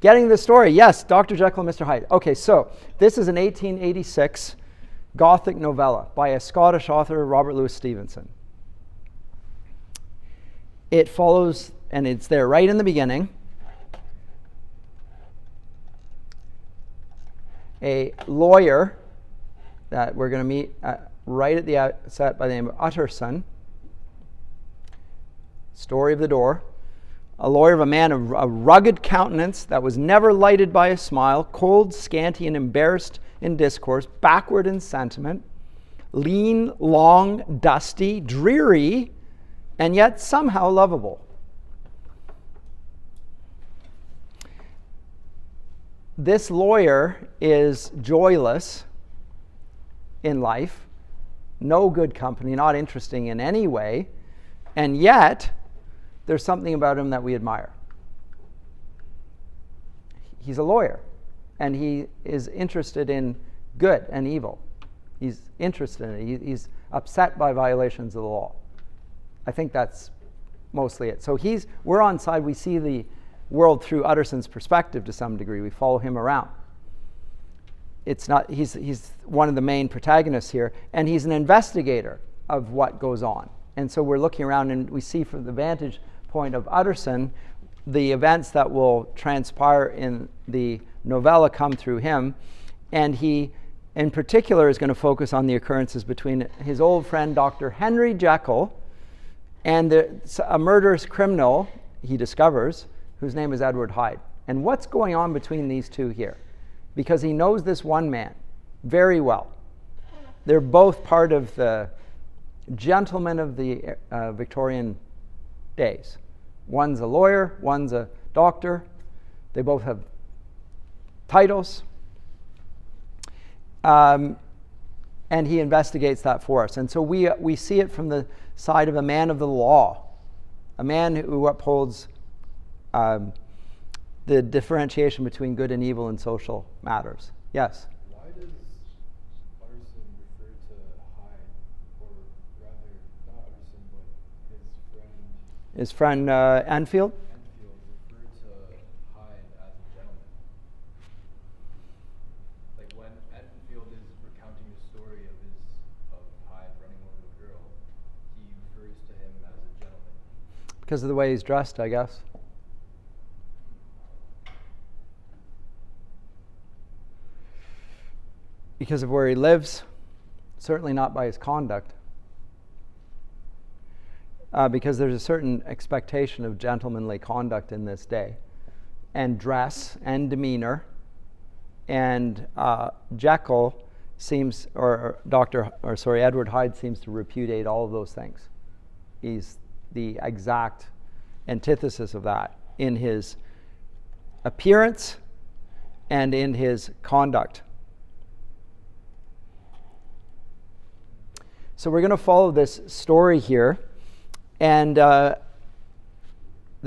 Getting the story, yes, Dr. Jekyll and Mr Hyde. Okay, so this is an 1886 Gothic novella by a Scottish author, Robert Louis Stevenson. It follows, and it's there right in the beginning, a lawyer that we're going to meet right at the outset by the name of Utterson. Story of the door. A lawyer of a man of a rugged countenance that was never lighted by a smile, cold, scanty, and embarrassed in discourse, backward in sentiment, lean, long, dusty, dreary, and yet somehow lovable. This lawyer is joyless in life, no good company, not interesting in any way, and yet there's something about him that we admire. He's a lawyer, and he is interested in good and evil. He's interested in it. He's upset by violations of the law. I think that's mostly it. So we're on side, we see the world through Utterson's perspective to some degree. We follow him around. He's one of the main protagonists here, and he's an investigator of what goes on. And so we're looking around and we see from the vantage point of Utterson the events that will transpire in the novella come through him, and he in particular is going to focus on the occurrences between his old friend Dr. Henry Jekyll and a murderous criminal he discovers whose name is Edward Hyde. And what's going on between these two here? Because he knows this one man very well. They're both part of the gentlemen of the Victorian days. One's a lawyer, one's a doctor. They both have titles. And he investigates that for us. And so we see it from the side of a man of the law, a man who upholds the differentiation between good and evil in social matters. Yes? Why does Utterson refer to Hyde, or rather, not Utterson, but His friend Enfield? Enfield referred to Hyde as a gentleman. Like when Enfield is recounting the story of Hyde running over the girl, he refers to him as a gentleman. Because of the way he's dressed, I guess. Because of where he lives, certainly not by his conduct. Because there's a certain expectation of gentlemanly conduct in this day, and dress and demeanor. And Jekyll seems, Edward Hyde seems to repudiate all of those things. He's the exact antithesis of that in his appearance and in his conduct. So we're going to follow this story here, and the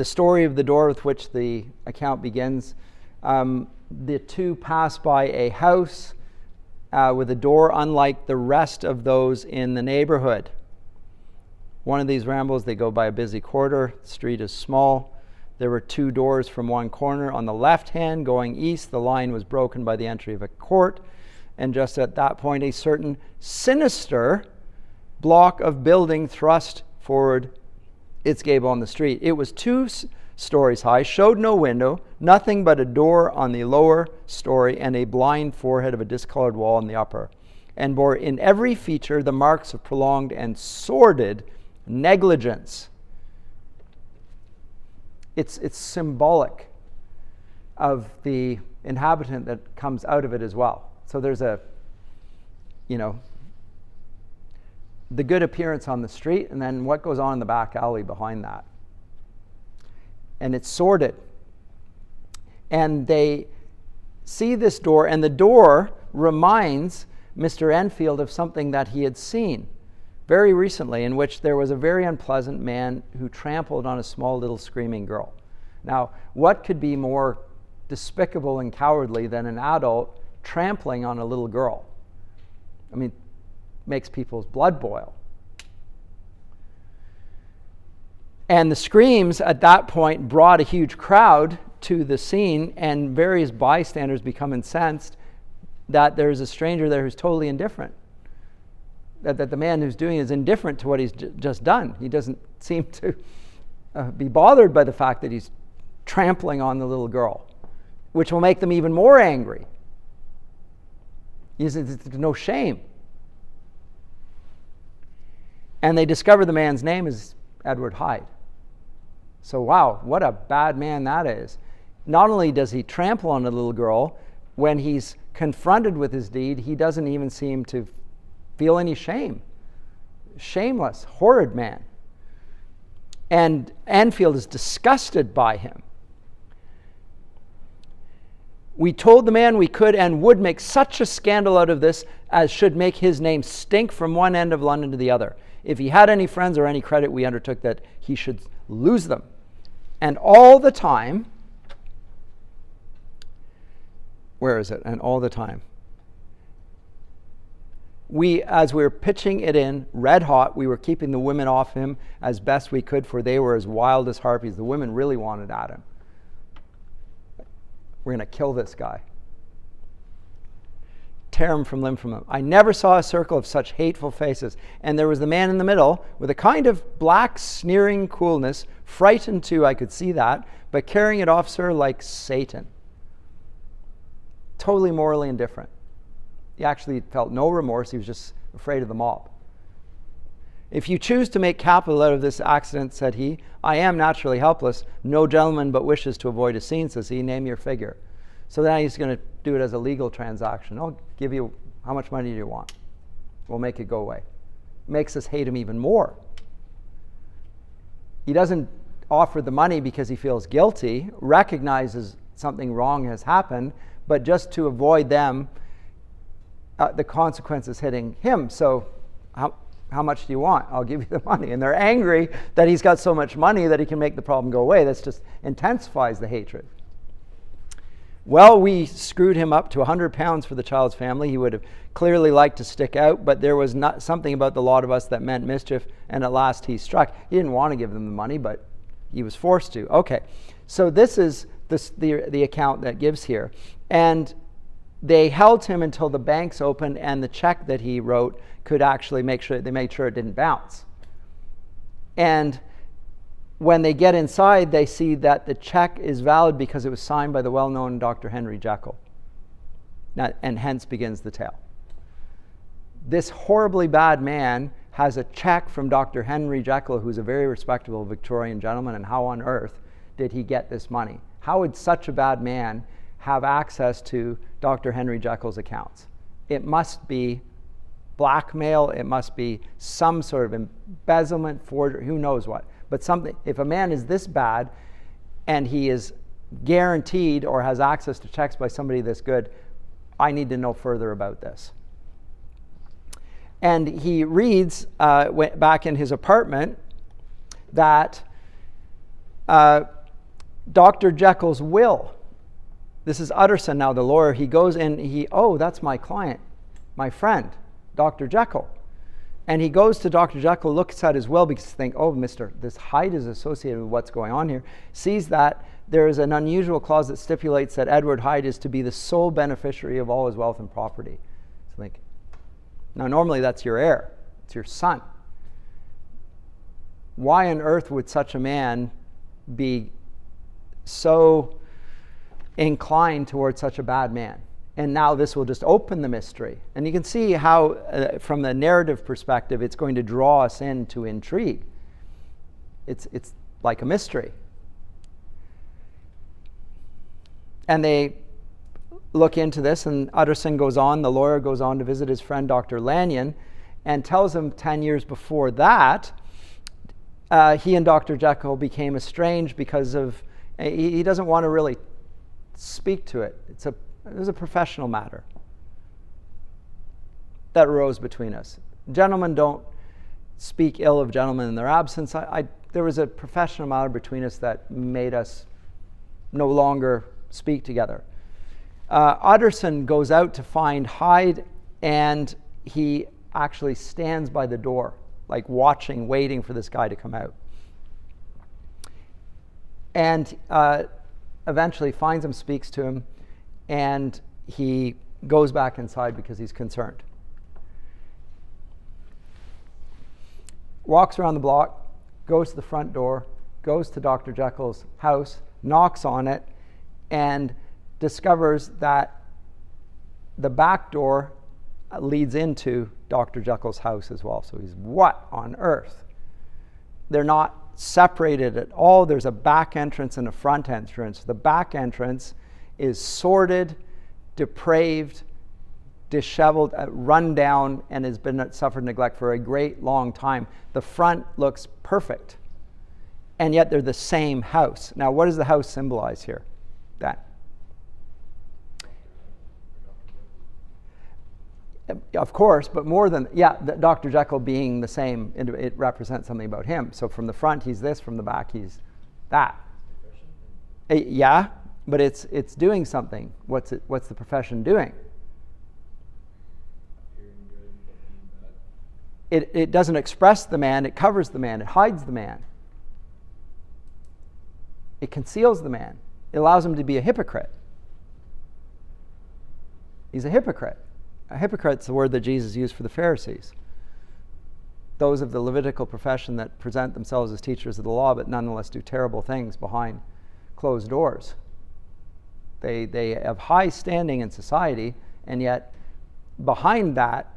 story of the door with which the account begins. The two pass by a house with a door unlike the rest of those in the neighborhood. One of these rambles, they go by a busy quarter. The street is small. There were two doors from one corner. On the left hand, going east, the line was broken by the entry of a court, and just at that point, a certain sinister block of building thrust forward its gable on the street. It was 2 stories high, showed no window, nothing but a door on the lower story and a blind forehead of a discolored wall on the upper, and bore in every feature the marks of prolonged and sordid negligence. It's symbolic of the inhabitant that comes out of it as well. So there's the good appearance on the street, and then what goes on in the back alley behind that. And it's sordid. And they see this door, and the door reminds Mr. Enfield of something that he had seen very recently, in which there was a very unpleasant man who trampled on a small little screaming girl. Now, what could be more despicable and cowardly than an adult trampling on a little girl? I mean, makes people's blood boil. And the screams at that point brought a huge crowd to the scene, and various bystanders become incensed that there's a stranger there who's totally indifferent. That the man who's doing it is indifferent to what he's just done. He doesn't seem to be bothered by the fact that he's trampling on the little girl, which will make them even more angry. There's no shame. And they discover the man's name is Edward Hyde. So wow, what a bad man that is. Not only does he trample on a little girl, when he's confronted with his deed, he doesn't even seem to feel any shame. Shameless, horrid man. And Anfield is disgusted by him. We told the man we could and would make such a scandal out of this as should make his name stink from one end of London to the other. If he had any friends or any credit, we undertook that he should lose them. And all the time, where is it? And all the time. As we were pitching it in red hot, we were keeping the women off him as best we could, for they were as wild as harpies. The women really wanted at him. We're going to kill this guy. Tear him from limb from limb. I never saw a circle of such hateful faces. And there was the man in the middle with a kind of black, sneering coolness, frightened too, I could see that, but carrying it off, sir, like Satan. Totally morally indifferent. He actually felt no remorse. He was just afraid of the mob. If you choose to make capital out of this accident, said he, I am naturally helpless. No gentleman but wishes to avoid a scene, says he. Name your figure. So now he's going to do it as a legal transaction. I'll give you, how much money do you want? We'll make it go away. Makes us hate him even more. He doesn't offer the money because he feels guilty, recognizes something wrong has happened, but just to avoid them, the consequences hitting him. So how much do you want? I'll give you the money. And they're angry that he's got so much money that he can make the problem go away. That just intensifies the hatred. Well, we screwed him up to £100 for the child's family. He would have clearly liked to stick out, but there was not something about the lot of us that meant mischief, and at last he struck. He didn't want to give them the money, but he was forced to. Okay, so this is the account that gives here. And they held him until the banks opened and the check that he wrote could actually made sure it didn't bounce. And when they get inside, they see that the check is valid because it was signed by the well-known Dr. Henry Jekyll. Now, and hence begins the tale. This horribly bad man has a check from Dr. Henry Jekyll, who's a very respectable Victorian gentleman, and how on earth did he get this money? How would such a bad man have access to Dr. Henry Jekyll's accounts? It must be blackmail, it must be some sort of embezzlement, forgery, who knows what. But something, if a man is this bad and he is guaranteed or has access to checks by somebody this good, I need to know further about this. And he reads back in his apartment that Dr. Jekyll's will. This is Utterson now, the lawyer. He goes in, that's my client, my friend, Dr. Jekyll. And he goes to Dr. Jekyll, looks at his will because he thinks, this Hyde is associated with what's going on here, sees that there is an unusual clause that stipulates that Edward Hyde is to be the sole beneficiary of all his wealth and property. So now normally that's your heir, it's your son. Why on earth would such a man be so inclined towards such a bad man? And now this will just open the mystery. And you can see how, from the narrative perspective, it's going to draw us into intrigue. It's like a mystery. And they look into this, and Utterson goes on, the lawyer goes on to visit his friend Dr. Lanyon, and tells him 10 years before that, he and Dr. Jekyll became estranged because of, he doesn't want to really speak to it. It was a professional matter that arose between us. Gentlemen don't speak ill of gentlemen in their absence. There was a professional matter between us that made us no longer speak together. Utterson goes out to find Hyde, and he actually stands by the door, like watching, waiting for this guy to come out. And eventually finds him, speaks to him, and he goes back inside because he's concerned. Walks around the block, goes to the front door, goes to Dr. Jekyll's house, knocks on it, and discovers that the back door leads into Dr. Jekyll's house as well. So he's, what on earth? They're not separated at all. There's a back entrance and a front entrance. The back entrance is sordid, depraved, disheveled, run down, and has been suffered neglect for a great long time. The front looks perfect, and yet they're the same house. Now, what does the house symbolize here? That. Of course, but more than, Dr. Jekyll being the same, it represents something about him. So from the front, he's this, from the back, he's that. Yeah, but it's doing something. What's the profession doing? It doesn't express the man, it covers the man, it hides the man. It conceals the man. It allows him to be a hypocrite. He's a hypocrite. A hypocrite's the word that Jesus used for the Pharisees. Those of the Levitical profession that present themselves as teachers of the law, but nonetheless do terrible things behind closed doors. They have high standing in society, and yet behind that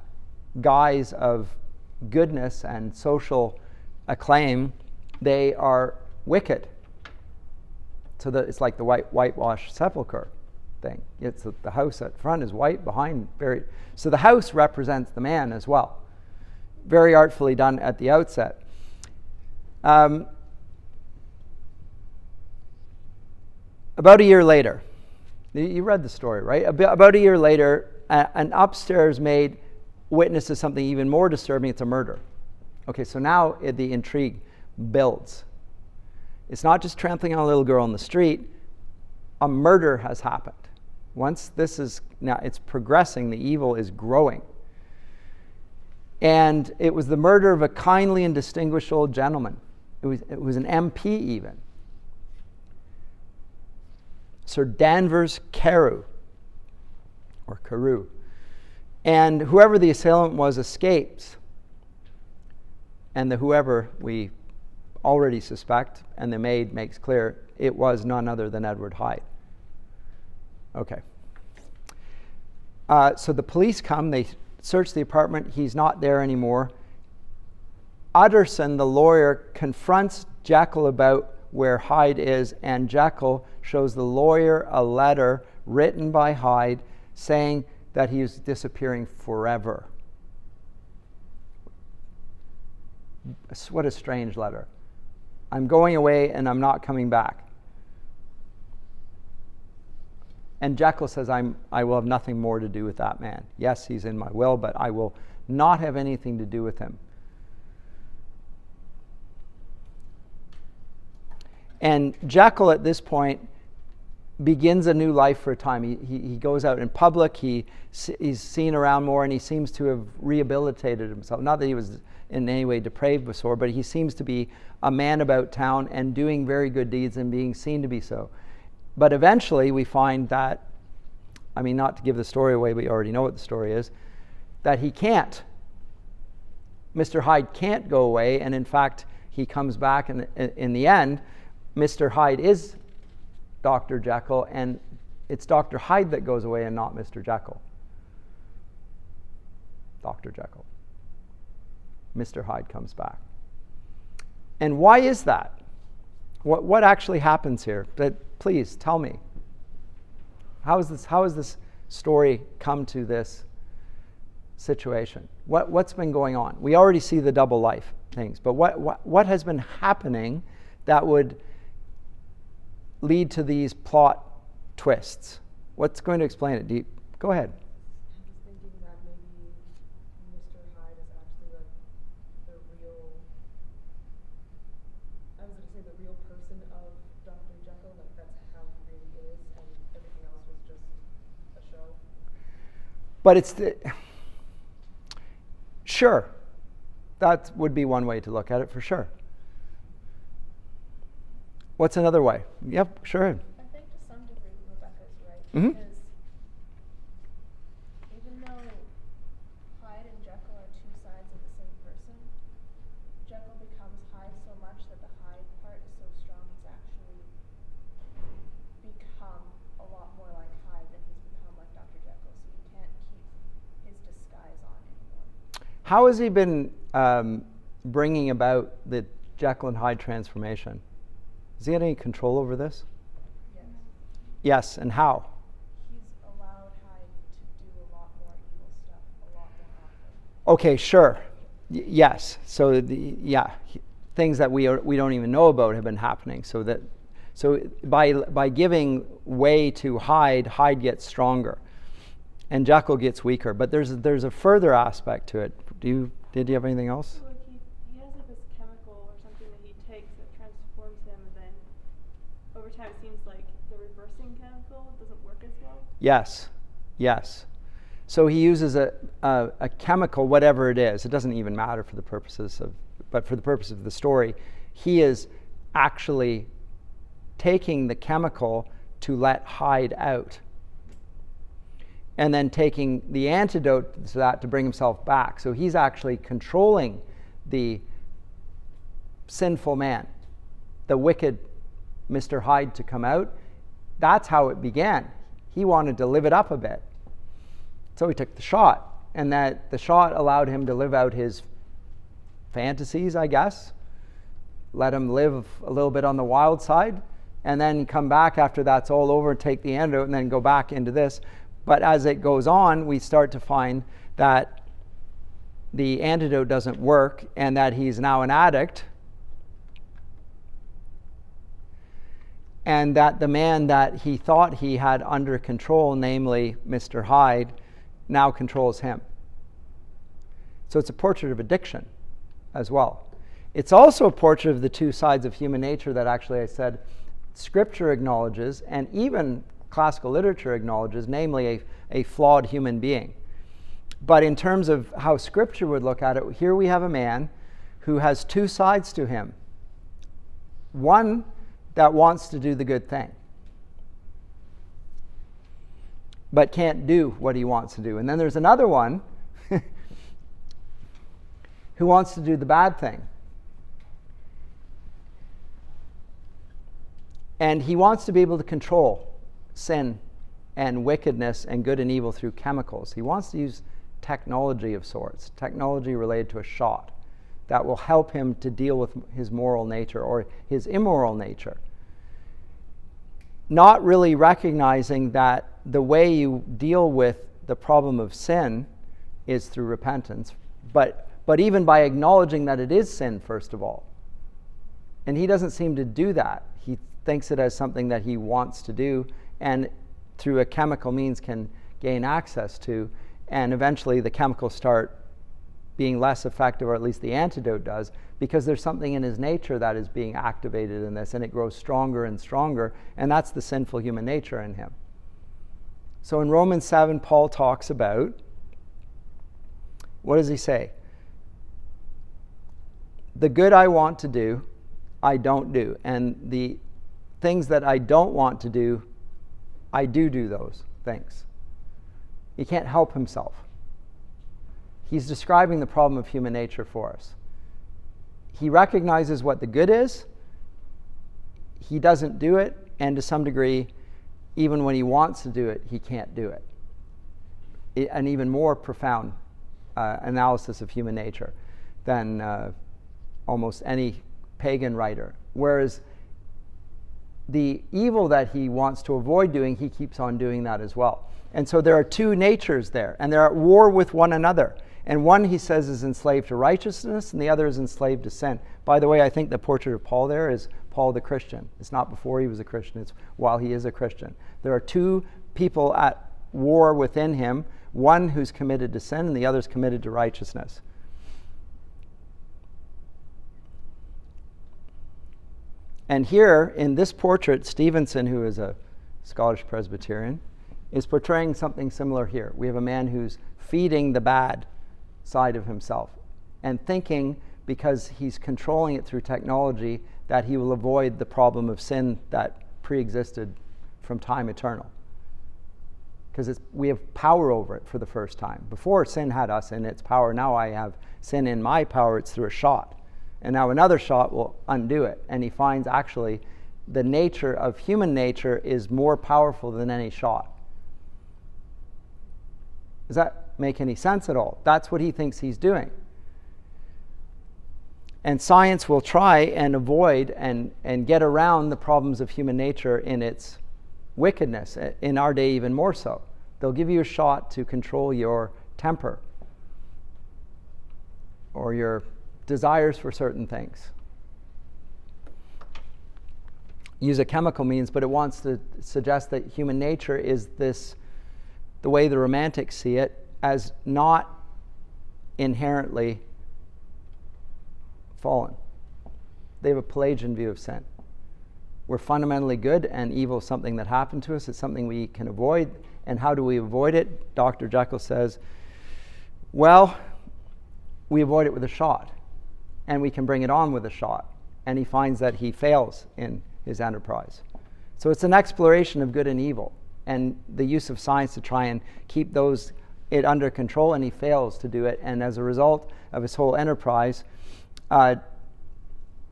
guise of goodness and social acclaim, they are wicked. So that it's like the whitewashed sepulcher thing. It's the house at front is white, behind very. So the house represents the man as well. Very artfully done at the outset. About a year later, you read the story, right? About a year later, an upstairs maid witnesses something even more disturbing. It's a murder. Okay, so now the intrigue builds. It's not just trampling on a little girl in the street. A murder has happened. Once this is, now it's progressing, the evil is growing. And it was the murder of a kindly and distinguished old gentleman. It was an MP even. Sir Danvers Carew, or Carew. And whoever the assailant was escapes. And whoever we already suspect, and the maid makes clear, it was none other than Edward Hyde. Okay. So the police come, they search the apartment, he's not there anymore. Utterson, the lawyer, confronts Jekyll about where Hyde is, and Jekyll shows the lawyer a letter written by Hyde saying that he is disappearing forever. What a strange letter. I'm going away and I'm not coming back. And Jekyll says, I will have nothing more to do with that man. Yes, he's in my will, but I will not have anything to do with him. And Jekyll at this point begins a new life for a time. He goes out in public, he's seen around more, and he seems to have rehabilitated himself. Not that he was in any way depraved before, but he seems to be a man about town and doing very good deeds and being seen to be so. But eventually we find that, I mean, not to give the story away, but you already know what the story is, that he can't. Mr. Hyde can't go away, and in fact, he comes back, and in the end, Mr. Hyde is Dr. Jekyll, and it's Dr. Hyde that goes away and not Mr. Jekyll. Dr. Jekyll. Mr. Hyde comes back. And why is that? What actually happens here? Please tell me. How has this story come to this situation? What's been going on? We already see the double life things, but what has been happening that would lead to these plot twists? What's going to explain it? Go ahead. I was thinking that maybe Mr. Hyde is actually like the real, I was going to say the real person of Dr. Jekyll, like that's how he really is, and everything else was just a show. But sure, that would be one way to look at it for sure. What's another way? Yep, sure. I think just Mhm. Because even though Hyde and Jekyll are two sides of the same person, Jekyll becomes Hyde so much that the Hyde part is so strong he's actually become a lot more like Hyde than he's become like Dr. Jekyll, so he can't keep his disguise on anymore. How has he been bringing about the Jekyll and Hyde transformation? Has he had any control over this? Yes. Yes, and how? He's allowed Hyde to do a lot more evil stuff a lot more often. Okay, sure. Yes. So things that we don't even know about have been happening. So by giving way to Hyde gets stronger, and Jekyll gets weaker. But there's a further aspect to it. Did you have anything else? So like he has like this chemical or something that he takes that transforms him, and then over time it seems like the reversing chemical doesn't work as well. Yes. So he uses a chemical, whatever it is. It doesn't even matter for the purposes of the story. He is actually taking the chemical to let Hyde out, and then taking the antidote to that to bring himself back. So he's actually controlling the sinful man, the wicked Mr. Hyde, to come out. That's how it began. He wanted to live it up a bit. So he took the shot, and that the shot allowed him to live out his fantasies, I guess. Let him live a little bit on the wild side, and then come back after that's all over and take the antidote and then go back into this. But as it goes on, we start to find that the antidote doesn't work and that he's now an addict, and that the man that he thought he had under control, namely Mr. Hyde, now controls him. So it's a portrait of addiction as well. It's also a portrait of the two sides of human nature that actually I said Scripture acknowledges, and even classical literature acknowledges, namely a flawed human being. But in terms of how Scripture would look at it, here we have a man who has two sides to him. One that wants to do the good thing, but can't do what he wants to do. And then there's another one who wants to do the bad thing. And he wants to be able to control sin and wickedness and good and evil through chemicals. He wants to use technology of sorts, technology related to a shot that will help him to deal with his moral nature or his immoral nature. Not really recognizing that the way you deal with the problem of sin is through repentance, but even by acknowledging that it is sin, first of all. And he doesn't seem to do that. He thinks it as something that he wants to do, and through a chemical means can gain access to, and eventually the chemicals start being less effective, or at least the antidote does, because there's something in his nature that is being activated in this, and it grows stronger and stronger, and that's the sinful human nature in him. So in Romans 7, Paul talks about, what does he say? The good I want to do, I don't do, and the things that I don't want to do, I do those things. He can't help himself. He's describing the problem of human nature for us. He recognizes what the good is. He doesn't do it, and to some degree, even when he wants to do it, he can't do it. An even more profound analysis of human nature than almost any pagan writer. Whereas the evil that he wants to avoid doing, he keeps on doing that as well. And so there are two natures there, and they're at war with one another. And one, he says, is enslaved to righteousness, and the other is enslaved to sin. By the way, I think the portrait of Paul there is Paul the Christian. It's not before he was a Christian, it's while he is a Christian. There are two people at war within him, one who's committed to sin and the other's committed to righteousness. And here, in this portrait, Stevenson, who is a Scottish Presbyterian, is portraying something similar here. We have a man who's feeding the bad side of himself and thinking, because he's controlling it through technology, that he will avoid the problem of sin that pre-existed from time eternal. because we have power over it for the first time. Before, sin had us in its power. Now I have sin in my power. It's through a shot. And now another shot will undo it. And he finds actually the nature of human nature is more powerful than any shot. Does that make any sense at all? That's what he thinks he's doing. And science will try and avoid and get around the problems of human nature in its wickedness, in our day even more so. They'll give you a shot to control your temper or your desires for certain things. Use a chemical means, but it wants to suggest that human nature is this, the way the Romantics see it, as not inherently fallen. They have a Pelagian view of sin. We're fundamentally good, and evil is something that happened to us. It's something we can avoid. And how do we avoid it? Dr. Jekyll says, well, we avoid it with a shot, and we can bring it on with a shot. And he finds that he fails in his enterprise. So it's an exploration of good and evil, and the use of science to try and keep it under control, and he fails to do it. And as a result of his whole enterprise,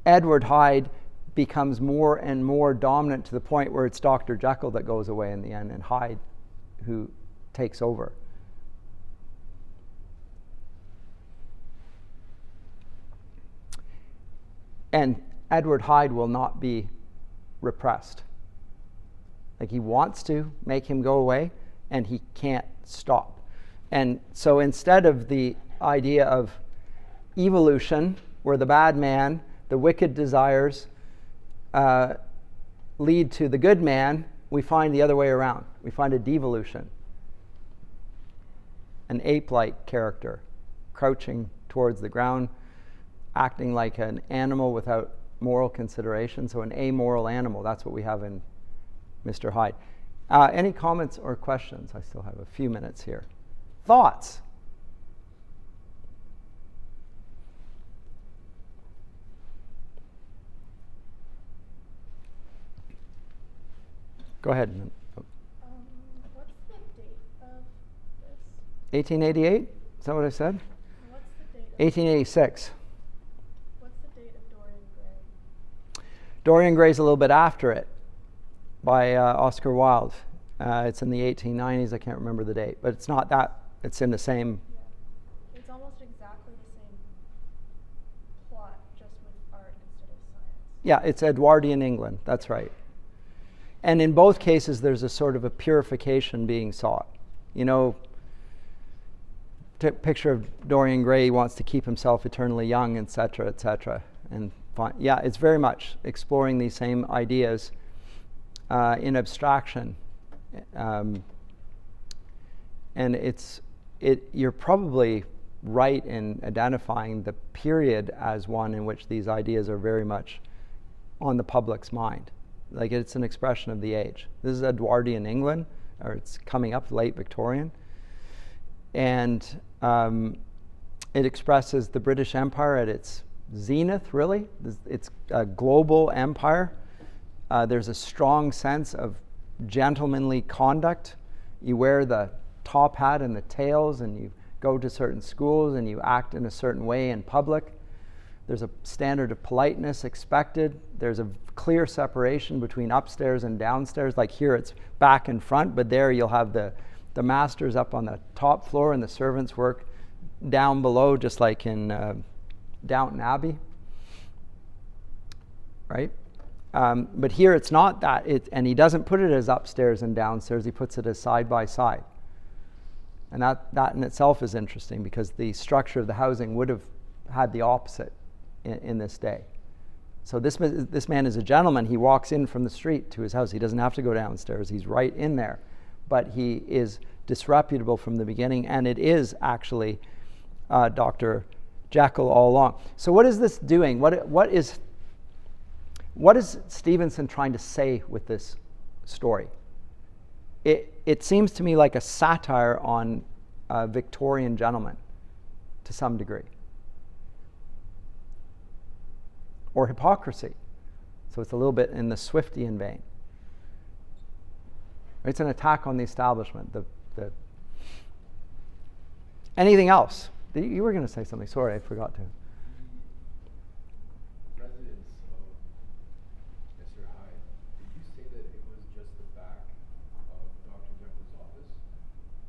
Edward Hyde becomes more and more dominant to the point where it's Dr. Jekyll that goes away in the end, and Hyde who takes over. And Edward Hyde will not be repressed. Like, he wants to make him go away, and he can't stop. And so instead of the idea of evolution, where the bad man, the wicked desires lead to the good man, we find the other way around. We find a devolution. An ape-like character, crouching towards the ground, acting like an animal without moral consideration. So an amoral animal, that's what we have in Mr. Hyde. Any comments or questions? I still have a few minutes here. Thoughts? Go ahead. What's the date of this? 1888? Is that what I said? What's the date of 1886. What's the date of Dorian Gray? Dorian Gray's a little bit after it, by Oscar Wilde. It's in the 1890s. I can't remember the date, but it's not that. It's in the same. Yeah. It's almost exactly the same plot, just with art instead of science. Yeah, it's Edwardian England. That's right. And in both cases, there's a sort of a purification being sought. You know, picture of Dorian Gray, he wants to keep himself eternally young, etc., etc. And yeah, it's very much exploring these same ideas in abstraction. And you're probably right in identifying the period as one in which these ideas are very much on the public's mind. Like, it's an expression of the age. This is Edwardian England, or it's coming up, late Victorian. And it expresses the British Empire at its zenith, really. It's a global empire. There's a strong sense of gentlemanly conduct. You wear the top hat and the tails, and you go to certain schools, and you act in a certain way in public. There's a standard of politeness expected. There's a clear separation between upstairs and downstairs. Like here, it's back and front, but there you'll have the masters up on the top floor and the servants work down below, just like in Downton Abbey, right? But here it's not that. And he doesn't put it as upstairs and downstairs. He puts it as side by side. And that in itself is interesting, because the structure of the housing would have had the opposite in this day. So this man is a gentleman. He walks in from the street to his house. He doesn't have to go downstairs. He's right in there. But he is disreputable from the beginning, and it is actually Dr. Jekyll all along. So what is this doing? What is Stevenson trying to say with this story? It seems to me like a satire on Victorian gentlemen to some degree. Or hypocrisy. So it's a little bit in the Swiftian vein. It's an attack on the establishment, Anything else? You were going to say something. Sorry, I forgot to. Residence of Mr. Hyde, did you say that it was just the back of Dr. Jekyll's office?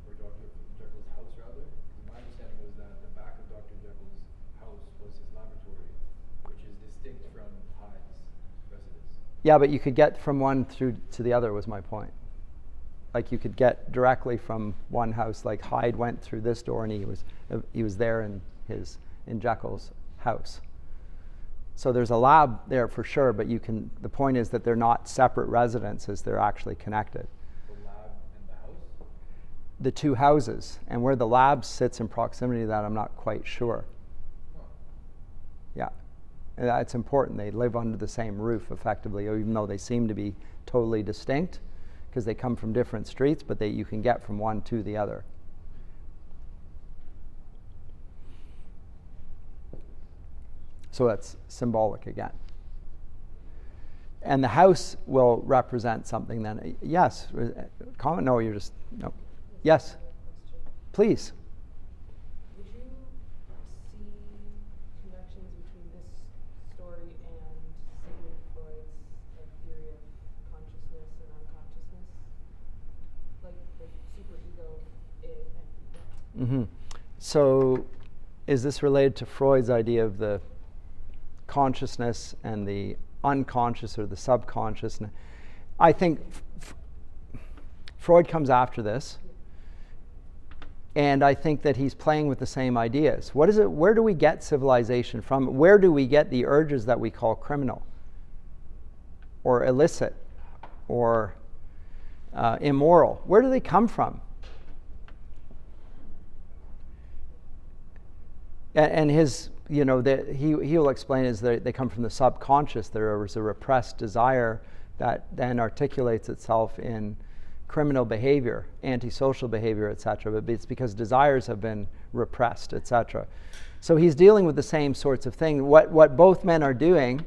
Or Dr. Jekyll's house, rather? Because my understanding was that the back of Dr. Jekyll's house was his laboratory, which is distinct from Hyde's residence. Yeah, but you could get from one through to the other was my point. Like you could get directly from one house, like Hyde went through this door and he was there in Jekyll's house. So there's a lab there for sure, but the point is that they're not separate residences, they're actually connected. The lab and the house? The two houses, and where the lab sits in proximity to that, I'm not quite sure. Huh. Yeah, and that's important. They live under the same roof effectively, even though they seem to be totally distinct, because they come from different streets, but you can get from one to the other. So that's symbolic again. And the house will represent something then. Yes, comment? No, you're just, no. Yes, please. Would you see connections between this story and Sigmund Freud's theory of consciousness and unconsciousness? Like superego, id, and ego? So is this related to Freud's idea of the consciousness and the unconscious or the subconscious? I think Freud comes after this, and I think that he's playing with the same ideas. What is it? Where do we get civilization from? Where do we get the urges that we call criminal or illicit or immoral? Where do they come from? And his, he'll explain is that they come from the subconscious. There was a repressed desire that then articulates itself in criminal behavior, antisocial behavior, etc. But it's because desires have been repressed, etc. So he's dealing with the same sorts of things. What both men are doing,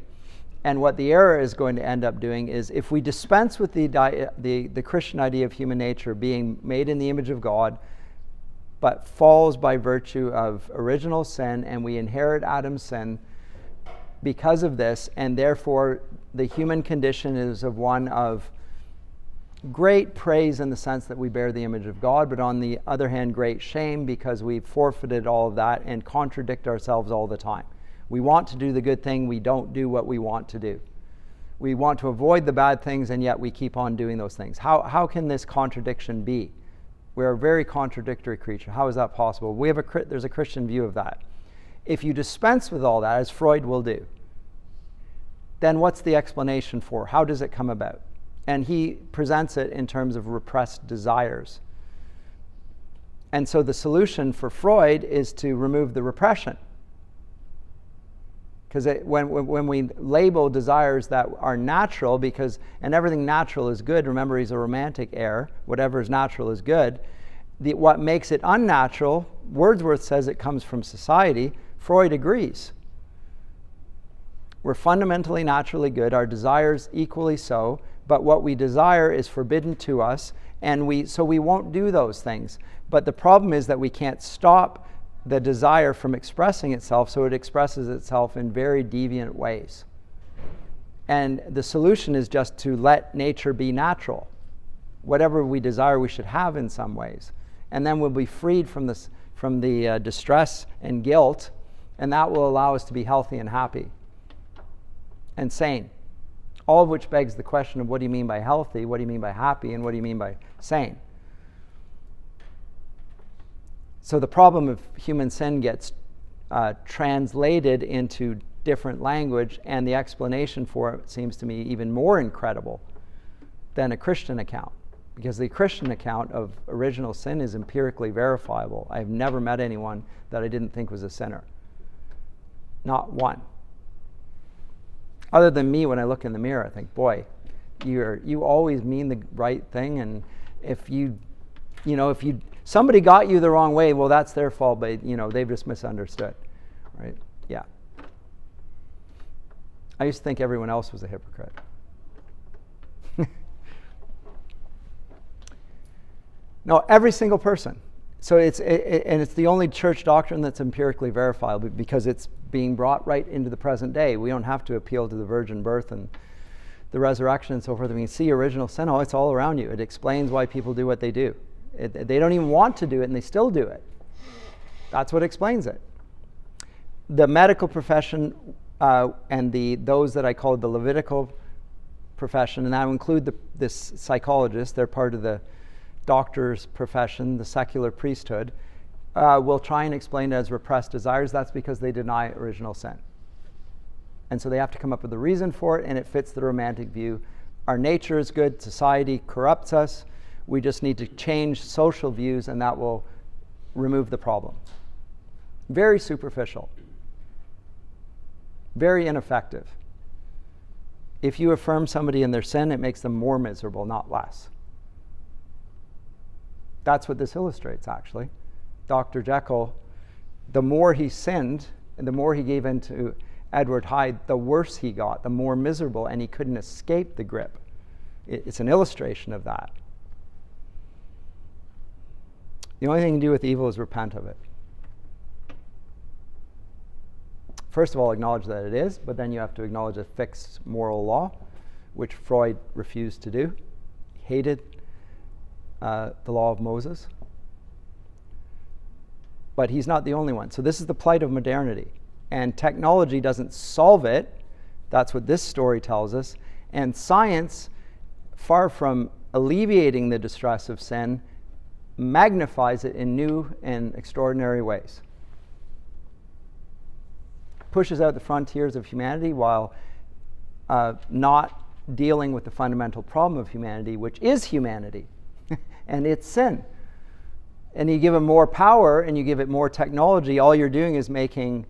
and what the error is going to end up doing, is if we dispense with the Christian idea of human nature being made in the image of God, but falls by virtue of original sin, and we inherit Adam's sin because of this, and therefore the human condition is of one of great praise in the sense that we bear the image of God, but on the other hand, great shame because we've forfeited all of that and contradict ourselves all the time. We want to do the good thing, we don't do what we want to do. We want to avoid the bad things, and yet we keep on doing those things. How can this contradiction be? We're a very contradictory creature. How is that possible? There's a Christian view of that. If you dispense with all that, as Freud will do, then what's the explanation for? How does it come about? And he presents it in terms of repressed desires. And so the solution for Freud is to remove the repression. Because when we label desires that are natural, and everything natural is good, remember he's a romantic heir, whatever is natural is good. What makes it unnatural, Wordsworth says it comes from society, Freud agrees. We're fundamentally naturally good, our desires equally so, but what we desire is forbidden to us, and so we won't do those things. But the problem is that we can't stop the desire from expressing itself, so it expresses itself in very deviant ways. And the solution is just to let nature be natural. Whatever we desire, we should have in some ways. And then we'll be freed from the distress and guilt, and that will allow us to be healthy and happy and sane. All of which begs the question of what do you mean by healthy, what do you mean by happy, and what do you mean by sane? So the problem of human sin gets translated into different language, and the explanation for it seems to me even more incredible than a Christian account, because the Christian account of original sin is empirically verifiable. I've never met anyone that I didn't think was a sinner. Not one. Other than me, when I look in the mirror, I think, boy, you always mean the right thing, and if somebody got you the wrong way, well, that's their fault, but they've just misunderstood, right? Yeah. I used to think everyone else was a hypocrite. No, every single person. So and it's the only church doctrine that's empirically verifiable because it's being brought right into the present day. We don't have to appeal to the virgin birth and the resurrection and so forth. We can see original sin. Oh, it's all around you. It explains why people do what they do. They don't even want to do it, and they still do it. That's what explains it. The medical profession and those that I call the Levitical profession, and that will include this psychologist, they're part of the doctor's profession, the secular priesthood, will try and explain it as repressed desires. That's because they deny original sin. And so they have to come up with a reason for it, and it fits the romantic view. Our nature is good, society corrupts us, we just need to change social views, and that will remove the problem. Very superficial. Very ineffective. If you affirm somebody in their sin, it makes them more miserable, not less. That's what this illustrates, actually. Dr. Jekyll, the more he sinned, and the more he gave in to Edward Hyde, the worse he got, the more miserable, and he couldn't escape the grip. It's an illustration of that. The only thing you can do with evil is repent of it. First of all, acknowledge that it is, but then you have to acknowledge a fixed moral law, which Freud refused to do. He hated the law of Moses. But he's not the only one. So this is the plight of modernity. And technology doesn't solve it. That's what this story tells us. And science, far from alleviating the distress of sin, magnifies it in new and extraordinary ways. Pushes out the frontiers of humanity while not dealing with the fundamental problem of humanity, which is humanity, and it's sin. And you give it more power and you give it more technology, all you're doing is making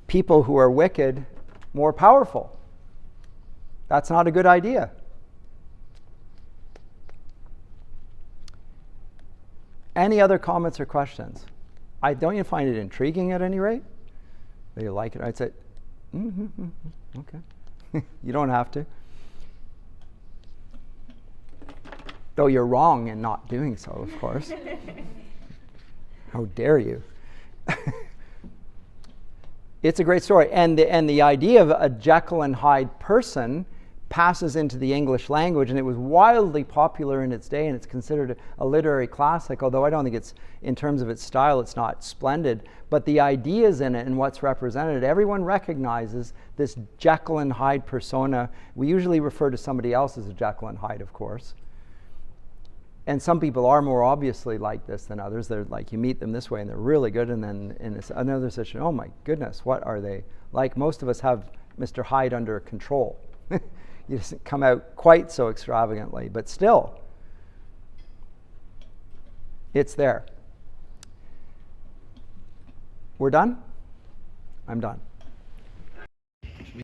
people who are wicked more powerful. That's not a good idea. Any other comments or questions? Don't you find it intriguing at any rate? Do you like it? I'd say, okay. You don't have to. Though you're wrong in not doing so, of course. How dare you? It's a great story. And the idea of a Jekyll and Hyde person passes into the English language, and it was wildly popular in its day, and it's considered a literary classic, although I don't think it's, in terms of its style, it's not splendid. But the ideas in it and what's represented, everyone recognizes this Jekyll and Hyde persona. We usually refer to somebody else as a Jekyll and Hyde, of course. And some people are more obviously like this than others. They're like, you meet them this way and they're really good, and then in another situation, oh my goodness, what are they like? Most of us have Mr. Hyde under control. He doesn't come out quite so extravagantly, but still, it's there. We're done? I'm done.